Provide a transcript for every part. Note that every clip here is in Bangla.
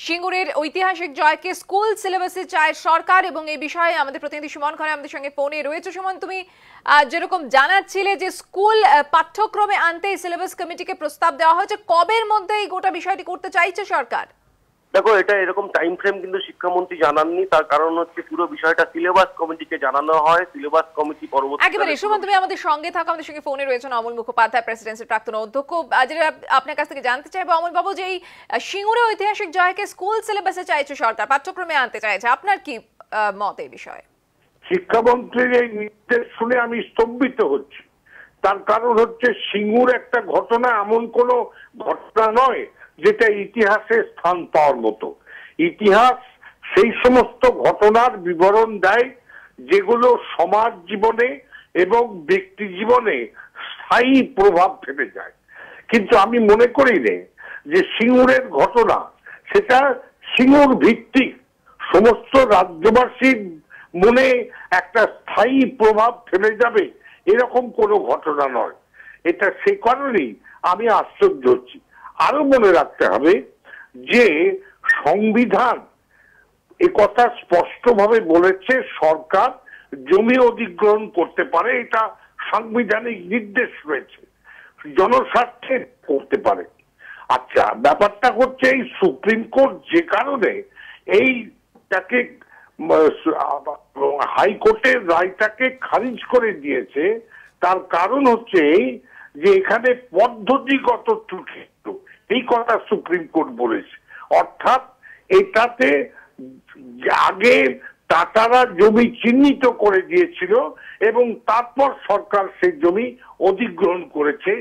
সিঙ্গুরের ঐতিহাসিক জয়কে স্কুল সিলেবাসে চায় সরকার এবং এই বিষয়ে আমাদের প্রতিনিধি সুমন খরে আমাদের সঙ্গে ফোনে রয়েছে। সুমন, তুমি যেরকম জানাচ্ছিলে যে স্কুল পাঠ্যক্রমে আনতে সিলেবাস কমিটিকে প্রস্তাব দেওয়া হয়েছে, কবের মধ্যে এই গোটা বিষয়টি করতে চাইছে সরকার? দেখো, এটা এরকম টাইম ফ্রেম কিন্তু শিক্ষামন্ত্রী জানাননি। তার কারণ হচ্ছে পুরো বিষয়টা সিলেবাস কমিটিকে জানানো হয়। সিলেবাস কমিটি পরবর্তী একেবারে সুমন, তুমি আমাদের সঙ্গে থাকো, আমাদের সঙ্গে ফোনে রয়েছেন অমল মুখোপাধ্যায়, প্রেসিডেন্সির প্রাক্তন অধ্যক্ষ। যেটা আপনার কাছ থেকে জানতে চাইবো অমল বাবু, যে এই সিঙ্গুরে ঐতিহাসিক জয়কে স্কুল সিলেবাসে চাইছে সরকার, পাঠ্যক্রমে আনতে চাইছে, আপনার কি মত এই বিষয়ে? শিক্ষামন্ত্রীর এই নির্দেশ শুনে আমি স্তম্ভিত হচ্ছি। তার কারণ হচ্ছে সিঙ্গুর একটা ঘটনা এমন কোনো ঘটনা নয় যেটা ইতিহাসে স্থান পাওয়ার মতো। ইতিহাস সেই সমস্ত ঘটনার বিবরণ দেয় যেগুলো সমাজ জীবনে এবং ব্যক্তি জীবনে স্থায়ী প্রভাব ফেলে যায়। কিন্তু আমি মনে করি যে সিঙ্গুরের ঘটনা সেটা সিঙ্গুর ভিত্তিক সমস্ত রাজ্যবাসীর মনে একটা স্থায়ী প্রভাব ফেলে যাবে এরকম কোনো ঘটনা নয়। এটা সে কারণেই আমি আশ্চর্য হচ্ছি। আরো মনে রাখতে হবে যে সংবিধান একথা স্পষ্টভাবে বলেছে সরকার জমি অধিগ্রহণ করতে পারে, এটা সাংবিধানিক নির্দেশ রয়েছে, জনস্বার্থে করতে পারে। আচ্ছা, ব্যাপারটা হচ্ছে এই সুপ্রিম কোর্ট যে কারণে এইটাকে হাইকোর্টের রায়টাকে খারিজ করে দিয়েছে, তার কারণ হচ্ছে যে এখানে পদ্ধতিগত ত্রুটি, এই কথা সুপ্রিম কোর্ট বলেছে। অর্থাৎ এটাতে আগে টাটারা জমি চিহ্নিত করে দিয়েছিল এবং তারপর সরকার সেই জমি অধিগ্রহণ করেছে,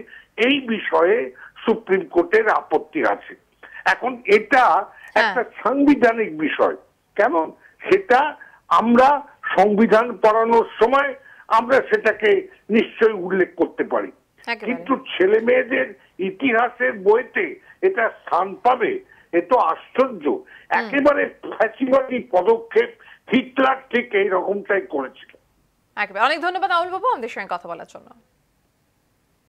এই বিষয়ে সুপ্রিম কোর্টের আপত্তি আছে। এখন এটা একটা সাংবিধানিক বিষয়, কেমন সেটা আমরা সংবিধান পড়ানোর সময় আমরা সেটাকে নিশ্চয়ই উল্লেখ করতে পারি, কিন্তু ছেলে মেয়েদের ইতিহাসের বইতে এটা স্থান পাবে এ তো আশ্চর্য। একেবারে ফ্যাসিবাদী পদক্ষেপ, হিটলার ঠিক এই রকমটাই করেছিল। একেবারে অনেক ধন্যবাদ অমল বাবু আমাদের সঙ্গে কথা বলার জন্য।